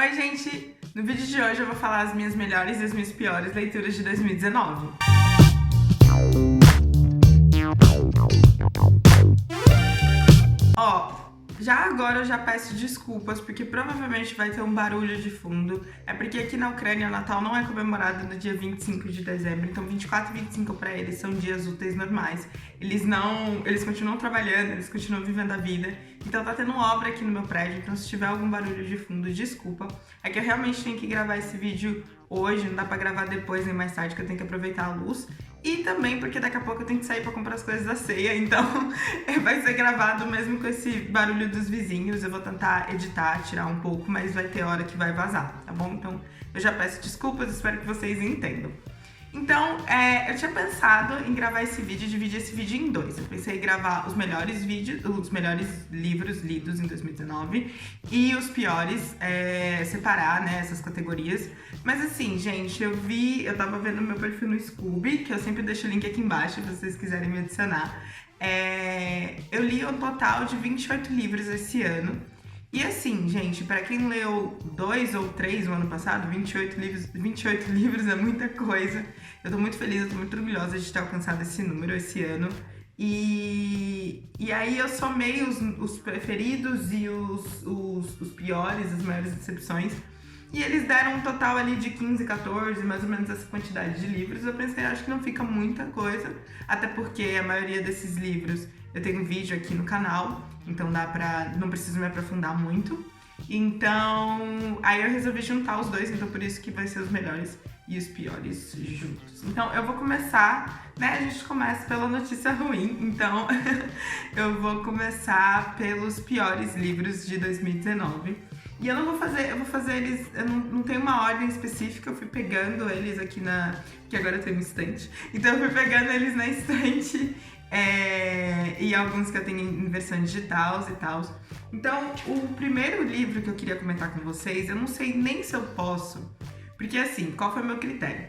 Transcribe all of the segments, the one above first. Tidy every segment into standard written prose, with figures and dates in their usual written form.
Oi, gente! No vídeo de hoje eu vou falar as minhas melhores e as minhas piores leituras de 2019. Já agora eu já peço desculpas, porque provavelmente vai ter um barulho de fundo. É porque aqui na Ucrânia o Natal não é comemorado no dia 25 de dezembro, então 24 e 25 pra eles são dias úteis normais. Eles continuam trabalhando, eles continuam vivendo a vida. Então tá tendo obra aqui no meu prédio, então se tiver algum barulho de fundo, desculpa. É que eu realmente tenho que gravar esse vídeo hoje, não dá pra gravar depois nem mais tarde, que eu tenho que aproveitar a luz. E também porque daqui a pouco eu tenho que sair pra comprar as coisas da ceia, então vai ser gravado mesmo com esse barulho dos vizinhos. Eu vou tentar editar, tirar um pouco, mas vai ter hora que vai vazar, tá bom? Então eu já peço desculpas, espero que vocês entendam. Então, eu tinha pensado em gravar esse vídeo, dividir esse vídeo em dois. Eu pensei em gravar os melhores livros lidos em 2019 e os piores, separar, né, essas categorias. Mas assim, gente, eu tava vendo meu perfil no Scooby, que eu sempre deixo o link aqui embaixo, se vocês quiserem me adicionar. Eu li um total de 28 livros esse ano. E assim, gente, pra quem leu 2 ou 3 no ano passado, 28 livros é muita coisa. Eu tô muito feliz, eu tô muito orgulhosa de ter alcançado esse número esse ano. E aí eu somei os preferidos e os piores, as maiores decepções. E eles deram um total ali de 15, 14, mais ou menos essa quantidade de livros. Eu pensei, acho que não fica muita coisa, até porque a maioria desses livros eu tenho um vídeo aqui no canal, então não preciso me aprofundar muito. Então, aí eu resolvi juntar os dois, então por isso que vai ser os melhores e os piores juntos. Então eu vou começar, né, a gente começa pela notícia ruim, então eu vou começar pelos piores livros de 2019. E eu vou fazer eles, eu não tenho uma ordem específica, eu fui pegando eles aqui que agora eu tenho uma estante. Então eu fui pegando eles na estante, e alguns que eu tenho em versão digital e tal. Então, o primeiro livro que eu queria comentar com vocês, eu não sei nem se eu posso, porque assim, qual foi o meu critério?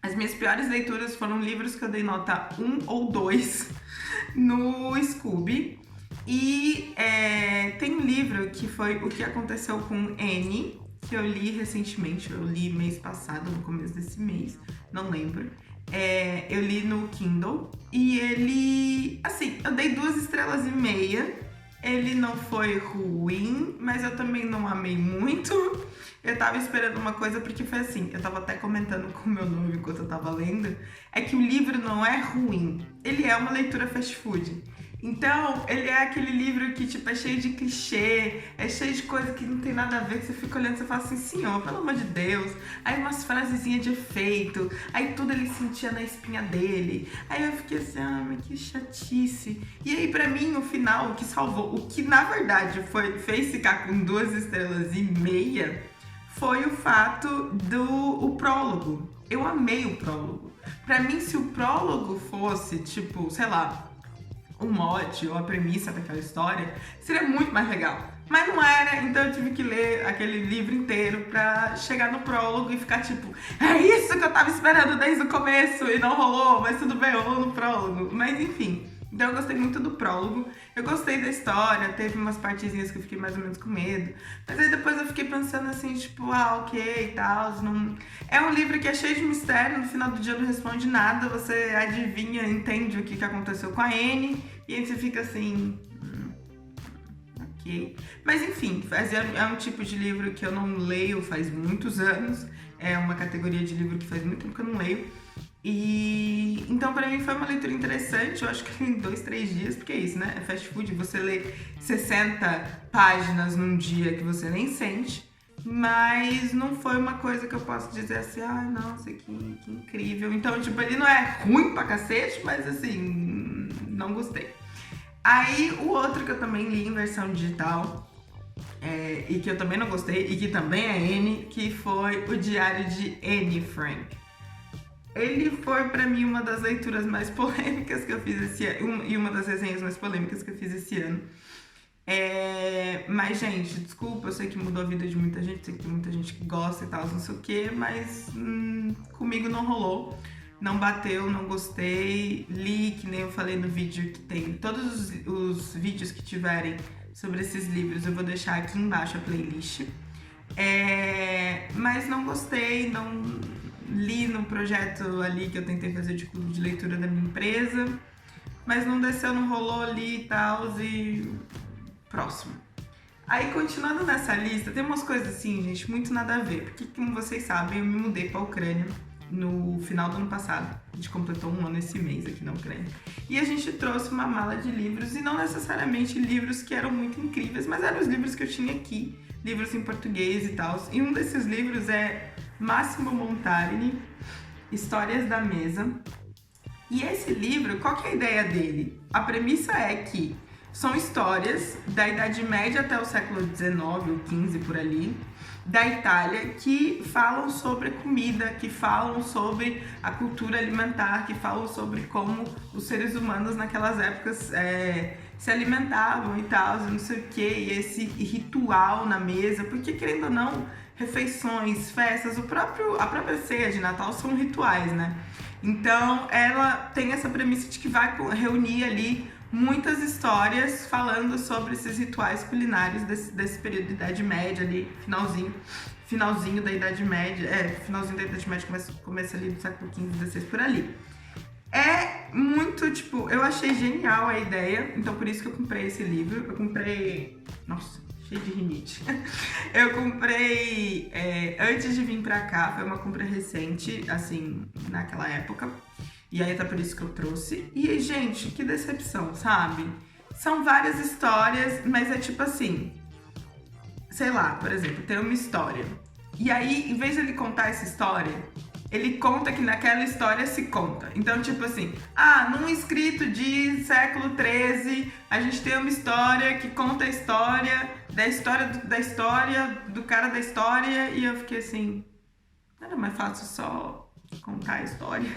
As minhas piores leituras foram livros que eu dei nota 1 ou 2 no Scooby. E tem um livro que foi O Que Aconteceu com Annie, que eu li recentemente, eu li mês passado, no começo desse mês, não lembro. Eu li no Kindle e ele, assim, eu dei 2,5 estrelas. Ele não foi ruim, mas eu também não amei muito. Eu tava esperando uma coisa, porque foi assim, eu tava até comentando com o meu noivo enquanto eu tava lendo, é que o livro não é ruim, ele é uma leitura fast food. Então, ele é aquele livro que, tipo, é cheio de clichê, é cheio de coisa que não tem nada a ver, que você fica olhando e você fala assim, senhor, pelo amor de Deus. Aí umas frasezinhas de efeito, aí tudo ele sentia na espinha dele. Aí eu fiquei assim, mas que chatice. E aí, pra mim, o final, o que salvou, o que na verdade fez ficar com 2,5 estrelas, foi o fato do prólogo. Eu amei o prólogo. Pra mim, se o prólogo fosse, tipo, sei lá, o mote ou a premissa daquela história, seria muito mais legal. Mas não era, então eu tive que ler aquele livro inteiro pra chegar no prólogo e ficar tipo, é isso que eu tava esperando desde o começo e não rolou, mas tudo bem, rolou no prólogo. Mas enfim, então eu gostei muito do prólogo, eu gostei da história, teve umas partezinhas que eu fiquei mais ou menos com medo, mas aí depois eu fiquei pensando assim, tipo, ok e tal, não... É um livro que é cheio de mistério, no final do dia não responde nada, você adivinha, entende o que aconteceu com a Annie, e aí você fica assim, ok. Mas enfim, é um tipo de livro que eu não leio faz muitos anos, é uma categoria de livro que faz muito tempo que eu não leio. E então pra mim foi uma leitura interessante, eu acho que em 2, 3 dias, porque é isso, né? É fast food, você lê 60 páginas num dia que você nem sente, mas não foi uma coisa que eu posso dizer assim, nossa, que incrível. Então, tipo, ele não é ruim pra cacete, mas assim, não gostei. Aí o outro que eu também li em versão digital, e que eu também não gostei, e que também é Anne, que foi O Diário de Anne Frank. Ele foi pra mim uma das leituras mais polêmicas que eu fiz esse ano, e uma das resenhas mais polêmicas que eu fiz esse ano. Mas, gente, desculpa, eu sei que mudou a vida de muita gente, sei que tem muita gente que gosta e tal, não sei o que, mas comigo não rolou, não bateu, não gostei. Li, que nem eu falei no vídeo, que tem todos os vídeos que tiverem sobre esses livros, eu vou deixar aqui embaixo a playlist. mas não gostei, não li no projeto ali que eu tentei fazer de clube de leitura da minha empresa, mas não desceu, não rolou ali e tal, e próximo. Aí, continuando nessa lista, tem umas coisas assim, gente, muito nada a ver, porque como vocês sabem, eu me mudei pra Ucrânia no final do ano passado. A gente completou um ano esse mês aqui na Ucrânia. E a gente trouxe uma mala de livros, e não necessariamente livros que eram muito incríveis, mas eram os livros que eu tinha aqui, livros em português e tal. E um desses livros é Massimo Montarini, Histórias da Mesa. E esse livro, qual que é a ideia dele? A premissa é que são histórias da Idade Média até o século XIX ou XV, por ali, da Itália, que falam sobre comida, que falam sobre a cultura alimentar, que falam sobre como os seres humanos naquelas épocas se alimentavam e tal, não sei o que, e esse ritual na mesa, porque querendo ou não, refeições, festas, a própria ceia de Natal são rituais, né? Então ela tem essa premissa de que vai reunir ali muitas histórias falando sobre esses rituais culinários desse período da Idade Média ali, finalzinho da Idade Média, finalzinho da Idade Média, começa ali do século XV, XVI, por ali. É muito, tipo, eu achei genial a ideia, então por isso que eu comprei esse livro. Eu comprei, nossa, cheio de rinite. Eu comprei antes de vir pra cá, foi uma compra recente, assim, naquela época. E aí tá por isso que eu trouxe. E, gente, que decepção, sabe? São várias histórias, mas é tipo assim... Sei lá, por exemplo, tem uma história. E aí, em vez de ele contar essa história, ele conta que naquela história se conta. Então, tipo assim... num escrito de século XIII, a gente tem uma história que conta a história do cara da história. E eu fiquei assim... Era mais fácil só contar a história.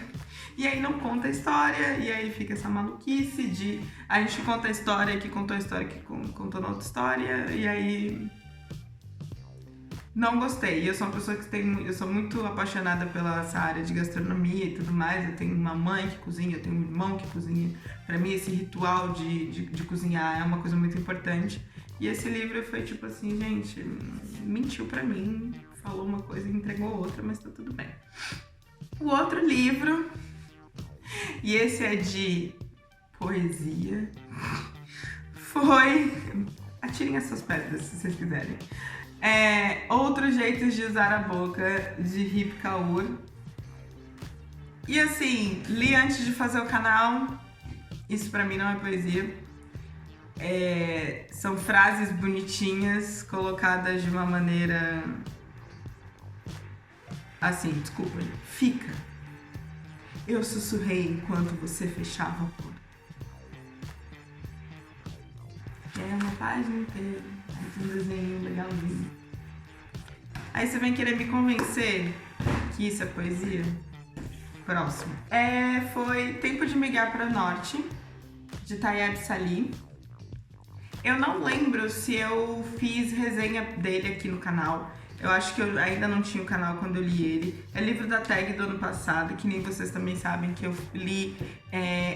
E aí não conta a história, e aí fica essa maluquice de a gente conta a história que contou a história que contou na outra história, e aí não gostei. Eu sou uma pessoa eu sou muito apaixonada pela essa área de gastronomia e tudo mais. Eu tenho uma mãe que cozinha, eu tenho um irmão que cozinha. Pra mim esse ritual de cozinhar é uma coisa muito importante. E esse livro foi tipo assim, gente, mentiu pra mim, falou uma coisa e entregou outra, mas tá tudo bem. O outro livro, e esse é de poesia, foi... Atirem essas pedras, se vocês quiserem. Outros Jeitos de Usar a Boca, de Rip Kaur. E assim, li antes de fazer o canal, isso pra mim não é poesia. São frases bonitinhas, colocadas de uma maneira... Assim, desculpa, fica. Eu sussurrei enquanto você fechava a porta. Uma página inteira, aí tem um desenho legalzinho. Aí você vem querer me convencer que isso é poesia? Próximo. Foi Tempo de Migrar para o Norte, de Tayeb Salih. Eu não lembro se eu fiz resenha dele aqui no canal. Eu acho que eu ainda não tinha o canal quando eu li ele. É livro da Tag do ano passado, que nem vocês também sabem que eu li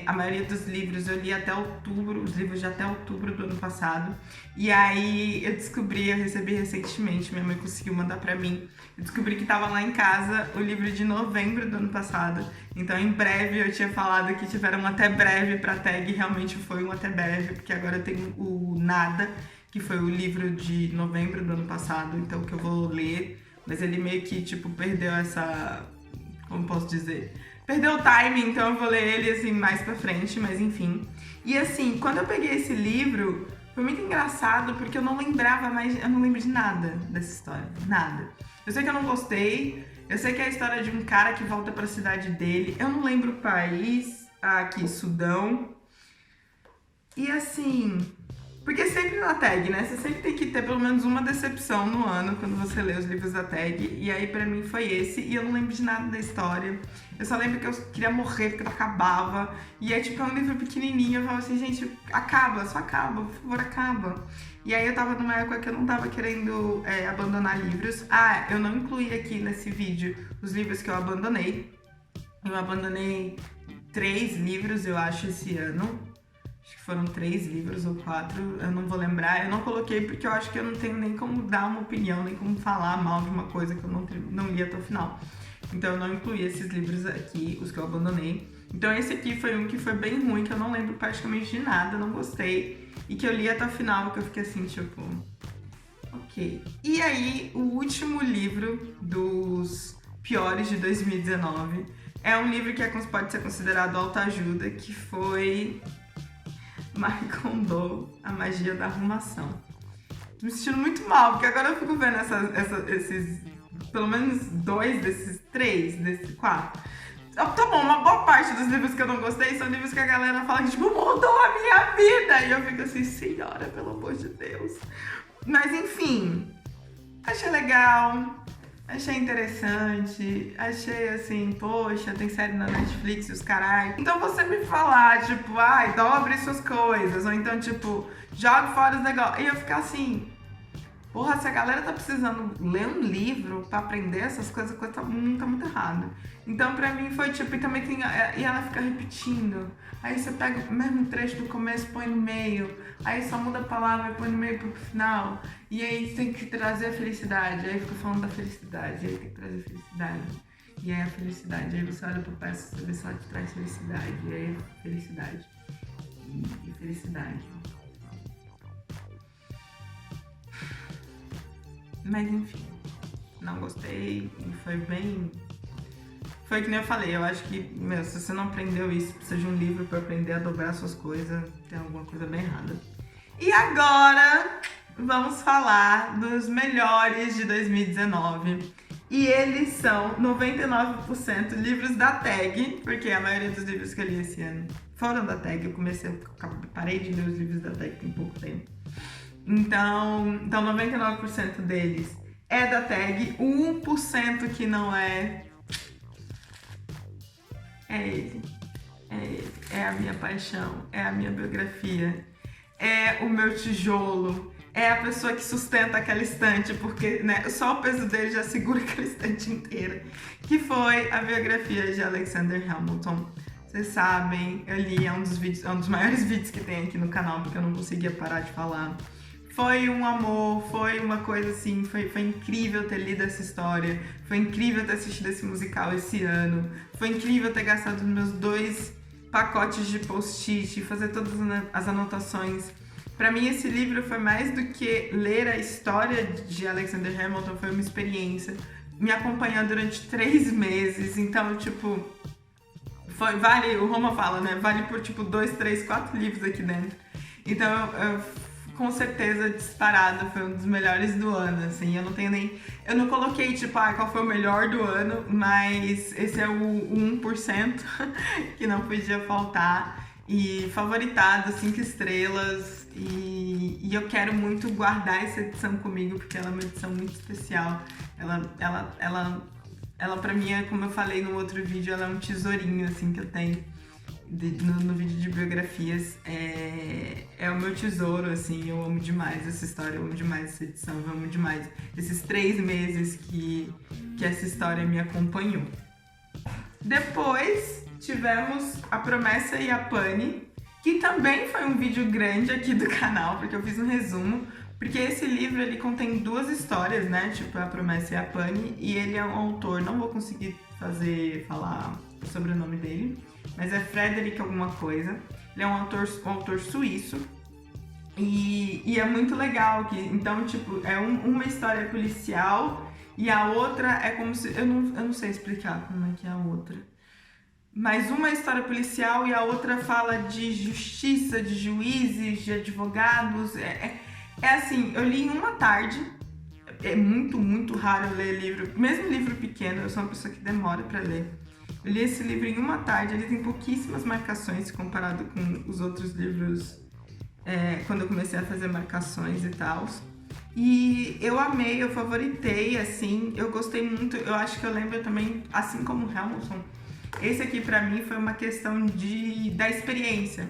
a maioria dos livros, eu li até outubro, os livros de até outubro do ano passado. E aí eu recebi recentemente, minha mãe conseguiu mandar pra mim. Eu descobri que tava lá em casa o livro de novembro do ano passado. Então em breve, eu tinha falado que tiveram um até breve pra Tag, realmente foi um até breve, porque agora eu tenho o Nada, que foi o livro de novembro do ano passado, então que eu vou ler, mas ele meio que, tipo, perdeu essa... Como posso dizer? Perdeu o timing, então eu vou ler ele, assim, mais pra frente, mas enfim. E assim, quando eu peguei esse livro, foi muito engraçado, porque eu não lembrava mais, eu não lembro de nada dessa história, nada. Eu sei que eu não gostei, eu sei que é a história de um cara que volta pra cidade dele, eu não lembro o país, aqui, Sudão. E assim... Porque sempre na Tag, né? Você sempre tem que ter pelo menos uma decepção no ano quando você lê os livros da Tag. E aí pra mim foi esse. E eu não lembro de nada da história. Eu só lembro que eu queria morrer porque não acabava. E é tipo um livro pequenininho. Eu falava assim, gente, acaba, só acaba, por favor, acaba. E aí eu tava numa época que eu não tava querendo abandonar livros. Eu não incluí aqui nesse vídeo os livros que eu abandonei. Eu abandonei 3 livros, eu acho, esse ano. Acho que foram 3 livros ou 4, eu não vou lembrar. Eu não coloquei porque eu acho que eu não tenho nem como dar uma opinião, nem como falar mal de uma coisa que eu não li até o final. Então eu não incluí esses livros aqui, os que eu abandonei. Então esse aqui foi um que foi bem ruim, que eu não lembro praticamente de nada, não gostei. E que eu li até o final, que eu fiquei assim, tipo... Ok. E aí, o último livro dos piores de 2019 é um livro que pode ser considerado autoajuda, que foi Marie Kondo, A Magia da Arrumação. Tô me sentindo muito mal, porque agora eu fico vendo esses, pelo menos 2 desses 3, desses 4. Tá bom, uma boa parte dos livros que eu não gostei são livros que a galera fala que, tipo, mudou a minha vida. E eu fico assim, senhora, pelo amor de Deus. Mas, enfim, achei legal, achei interessante, achei assim, poxa, tem série na Netflix e os caralho. Então você me falar, tipo, ai, dobre suas coisas, ou então, tipo, jogue fora os negócios. E eu ficar assim... Porra, se a galera tá precisando ler um livro pra aprender essas coisas, a coisa tá muito errada. Então pra mim foi tipo, e também tem. E ela fica repetindo. Aí você pega o mesmo trecho do começo, põe no meio. Aí só muda a palavra e põe no meio pro final. E aí tem que trazer a felicidade. Aí fica falando da felicidade. Aí tem que trazer a felicidade. E aí a felicidade. Aí você olha pro peço, você vê se ela te traz felicidade. E aí felicidade. E felicidade. Mas enfim, não gostei e foi bem... Foi que nem eu falei, eu acho que, meu, se você não aprendeu isso, precisa de um livro pra aprender a dobrar suas coisas, tem alguma coisa bem errada. E agora, vamos falar dos melhores de 2019. E eles são 99% livros da Tag, porque a maioria dos livros que eu li esse ano foram da Tag. Parei de ler os livros da Tag tem pouco tempo. Então 99% deles é da Tag, o 1% que não é ele. É a minha paixão, é a minha biografia, é o meu tijolo, é a pessoa que sustenta aquela estante, porque né, só o peso dele já segura aquela estante inteira, que foi a biografia de Alexander Hamilton. Vocês sabem, eu li, é um dos maiores vídeos que tem aqui no canal, porque eu não conseguia parar de falar. Foi um amor, foi uma coisa assim, foi incrível ter lido essa história, foi incrível ter assistido esse musical esse ano, foi incrível ter gastado os meus 2 pacotes de post-it, fazer todas as anotações. Pra mim esse livro foi mais do que ler a história de Alexander Hamilton, foi uma experiência, me acompanhou durante 3 meses, então tipo, vale, o Roma fala, né, vale por tipo 2, 3, 4 livros aqui dentro. Então eu com certeza, disparado, foi um dos melhores do ano, assim, eu não coloquei, tipo, qual foi o melhor do ano, mas esse é o 1% que não podia faltar, e favoritado, 5 estrelas, e eu quero muito guardar essa edição comigo, porque ela é uma edição muito especial, ela pra mim, como eu falei no outro vídeo, ela é um tesourinho, assim, que eu tenho. No vídeo de biografias, é o meu tesouro, assim, eu amo demais essa história, eu amo demais essa edição, eu amo demais esses 3 meses que essa história me acompanhou. Depois tivemos A Promessa e a Pani, que também foi um vídeo grande aqui do canal, porque eu fiz um resumo, porque esse livro ele contém 2 histórias, né, tipo A Promessa e a Pani, e ele é um autor, não vou conseguir falar sobre o nome dele, mas é Frederick alguma coisa. Ele é um autor suíço e é muito legal que então tipo é uma história policial e a outra é como se eu não sei explicar como é que é a outra, mas uma história policial e a outra fala de justiça, de juízes, de advogados. É assim, eu li em uma tarde. É muito raro eu ler livro, mesmo livro pequeno, eu sou uma pessoa que demora pra ler. Eu li esse livro em uma tarde, ele tem pouquíssimas marcações comparado com os outros livros quando eu comecei a fazer marcações e tal. E eu amei, eu favoritei, assim, eu gostei muito, eu acho que eu lembro também, assim como Hamilton, esse aqui pra mim foi uma questão da experiência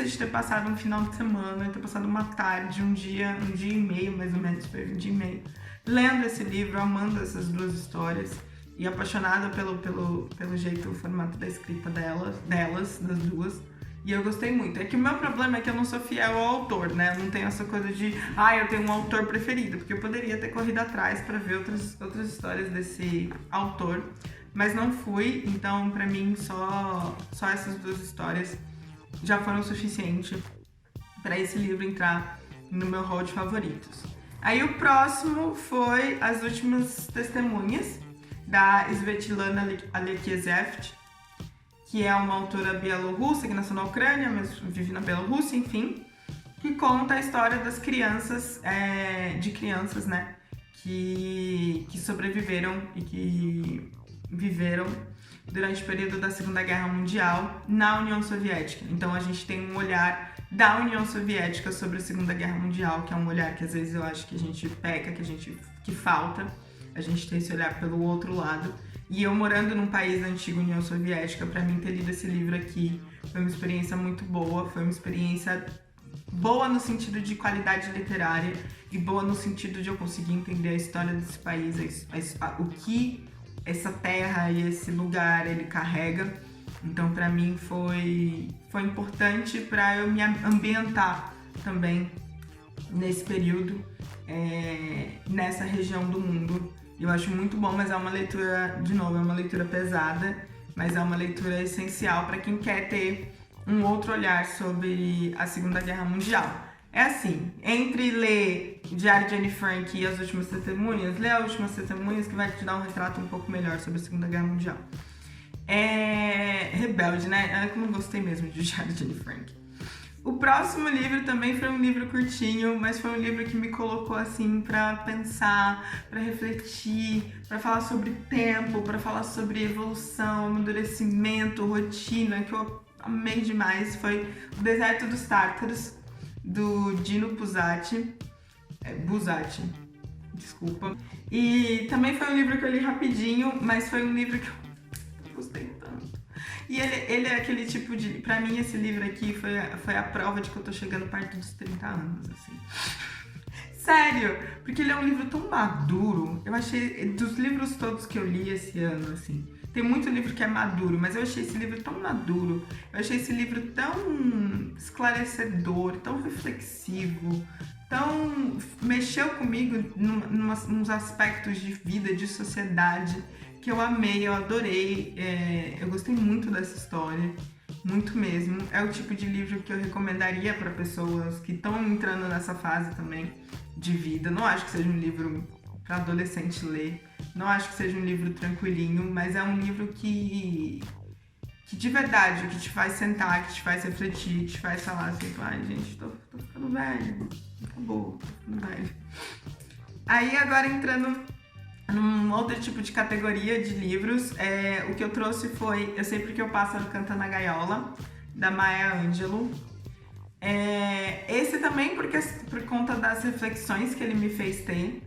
de ter passado um final de semana, ter passado uma tarde, um dia e meio, mais ou menos, foi um dia e meio, lendo esse livro, amando essas 2 histórias e apaixonada pelo jeito, o formato da escrita das 2. E eu gostei muito. É que o meu problema é que eu não sou fiel ao autor, né? Eu não tenho essa coisa de, eu tenho um autor preferido, porque eu poderia ter corrido atrás pra ver outras histórias desse autor, mas não fui, então pra mim só essas duas histórias já foram o suficiente pra esse livro entrar no meu hall de favoritos. Aí o próximo foi As Últimas Testemunhas, da Svetlana Alexievich, que é uma autora bielorrussa que nasceu na Ucrânia, mas vive na Bielorrússia, enfim, que conta a história das crianças, né, que sobreviveram e que viveram durante o período da Segunda Guerra Mundial na União Soviética. Então a gente tem um olhar da União Soviética sobre a Segunda Guerra Mundial, que é um olhar que às vezes eu acho que a gente peca, que falta, a gente tem esse olhar pelo outro lado. E eu morando num país da antiga União Soviética, pra mim ter lido esse livro aqui foi uma experiência muito boa, foi uma experiência boa no sentido de qualidade literária e boa no sentido de eu conseguir entender a história desse país, o que essa terra e esse lugar ele carrega. Então pra mim foi importante para eu me ambientar também nesse período, nessa região do mundo. Eu acho muito bom, mas é uma leitura, de novo, é uma leitura pesada, mas é uma leitura essencial para quem quer ter um outro olhar sobre a Segunda Guerra Mundial. É assim, entre ler Diário de Anne Frank e As Últimas Testemunhas, lê As Últimas Testemunhas que vai te dar um retrato um pouco melhor sobre a Segunda Guerra Mundial. Rebelde, né? Eu não gostei mesmo de Diário de Anne Frank. O próximo livro também foi um livro curtinho, mas foi um livro que me colocou assim pra pensar, pra refletir, pra falar sobre tempo, pra falar sobre evolução, amadurecimento, rotina, que eu amei demais. Foi O Deserto dos Tártaros, do Dino Buzzati. Desculpa. E também foi um livro que eu li rapidinho, mas foi um livro que eu gostei tanto. E ele é aquele tipo de... Pra mim, esse livro aqui foi a prova de que eu tô chegando perto dos 30 anos, assim. Sério! Porque ele é um livro tão maduro. Eu achei... Dos livros todos que eu li esse ano, assim... Tem muito livro que é maduro, mas eu achei esse livro tão maduro. Eu achei esse livro tão esclarecedor, tão reflexivo, tão... Mexeu comigo nos aspectos de vida, de sociedade, que eu amei, eu adorei. Eu gostei muito dessa história, muito mesmo. É o tipo de livro que eu recomendaria para pessoas que estão entrando nessa fase também de vida. Não acho que seja um livro para adolescente ler, não acho que seja um livro tranquilinho, mas é um livro que de verdade, que te faz sentar, que te faz refletir, que te faz falar assim, ai gente, tô ficando velho, acabou, tô ficando velho. Aí agora entrando num outro tipo de categoria de livros, o que eu trouxe foi Eu Sei Porque o Pássaro Canta na Gaiola, da Maya Angelou. Esse também por conta das reflexões que ele me fez ter,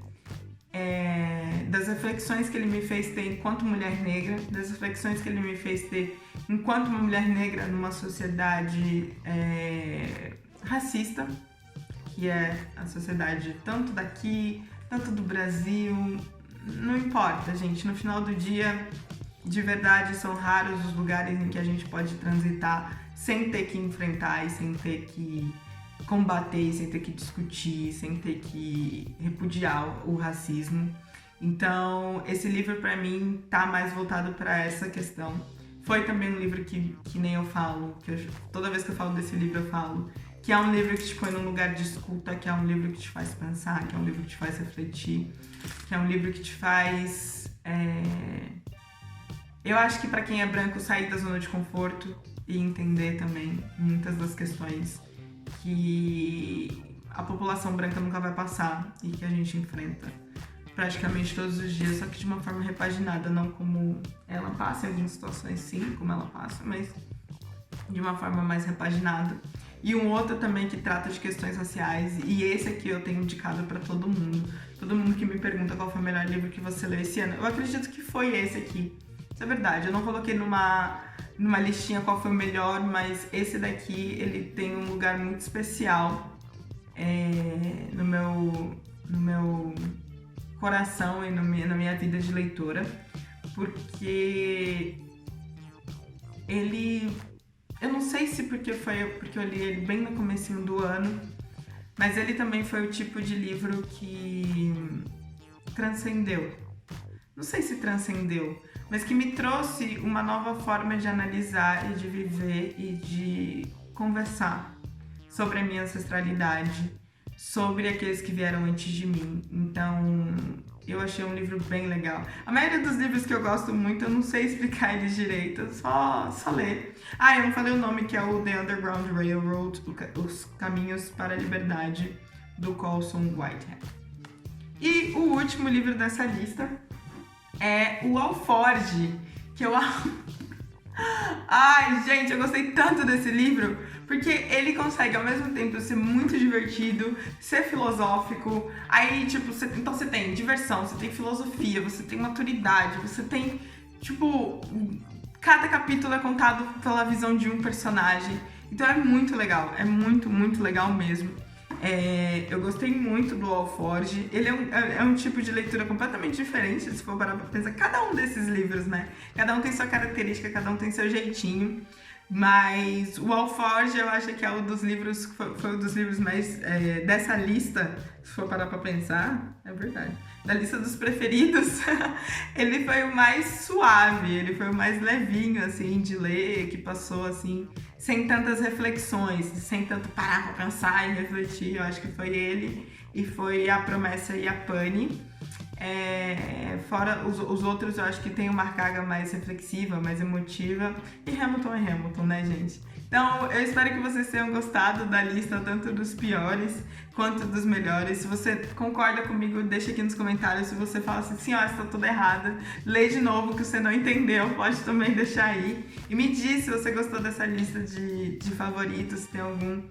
das reflexões que ele me fez ter enquanto mulher negra, das reflexões que ele me fez ter enquanto uma mulher negra numa sociedade racista, que é a sociedade tanto daqui, tanto do Brasil. Não importa, gente, no final do dia, de verdade, são raros os lugares em que a gente pode transitar sem ter que enfrentar e sem ter que combater, sem ter que discutir, sem ter que repudiar o racismo. Então, esse livro pra mim tá mais voltado pra essa questão. Foi também um livro que nem eu falo, toda vez que eu falo desse livro eu falo, que é um livro que te põe num lugar de escuta, que é um livro que te faz pensar, que é um livro que te faz refletir, que é um livro que te faz... Eu acho que pra quem é branco, sair da zona de conforto e entender também muitas das questões que a população branca nunca vai passar e que a gente enfrenta praticamente todos os dias, só que de uma forma repaginada, não como ela passa, em algumas situações sim, como ela passa, mas de uma forma mais repaginada. E um outro também que trata de questões raciais, e esse aqui eu tenho indicado pra todo mundo que me pergunta qual foi o melhor livro que você leu esse ano. Eu acredito que foi esse aqui, isso é verdade, eu não coloquei numa listinha qual foi o melhor, mas esse daqui, ele tem um lugar muito especial no meu coração e na minha vida de leitora, porque ele Eu não sei se porque eu li ele bem no comecinho do ano, mas ele também foi o tipo de livro que transcendeu. Não sei se transcendeu, mas que me trouxe uma nova forma de analisar e de viver e de conversar sobre a minha ancestralidade, sobre aqueles que vieram antes de mim. Então, eu achei um livro bem legal. A maioria dos livros que eu gosto muito, eu não sei explicar eles direito, só ler. Ah, eu não falei o nome, que é o The Underground Railroad, Os Caminhos para a Liberdade, do Colson Whitehead. E o último livro dessa lista é o Alforge, que eu amo. Ai, gente, eu gostei tanto desse livro, porque ele consegue ao mesmo tempo ser muito divertido, ser filosófico. Aí, tipo, então você tem diversão, você tem filosofia, você tem maturidade, você tem, tipo, cada capítulo é contado pela visão de um personagem. Então é muito legal, é muito, muito legal mesmo. Eu gostei muito do Alforge. Ele é um tipo de leitura completamente diferente, se for parar pra pensar. Cada um desses livros, né? Cada um tem sua característica, cada um tem seu jeitinho. Mas o Alforge, eu acho que é um dos livros, foi um dos livros mais dessa lista, se for parar pra pensar, é verdade. Da lista dos preferidos, ele foi o mais suave, ele foi o mais levinho, assim, de ler, que passou, assim, sem tantas reflexões, sem tanto parar pra pensar e refletir. Eu acho que foi ele, e foi A Promessa e a Pane. Fora os outros, eu acho que tem uma carga mais reflexiva, mais emotiva. E Hamilton é Hamilton, né, gente? Então, eu espero que vocês tenham gostado da lista, tanto dos piores quanto dos melhores. Se você concorda comigo, deixa aqui nos comentários. Se você fala assim, ó, está tudo errado, lê de novo que você não entendeu, pode também deixar aí. E me diz se você gostou dessa lista de favoritos, se tem algum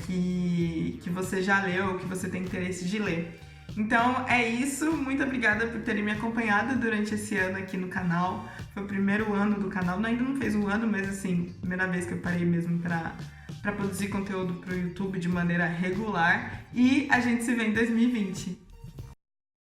que você já leu ou que você tem interesse de ler. Então é isso, muito obrigada por terem me acompanhado durante esse ano aqui no canal. Foi o primeiro ano do canal, ainda não fez um ano, mas assim, primeira vez que eu parei mesmo pra produzir conteúdo pro YouTube de maneira regular. E a gente se vê em 2020.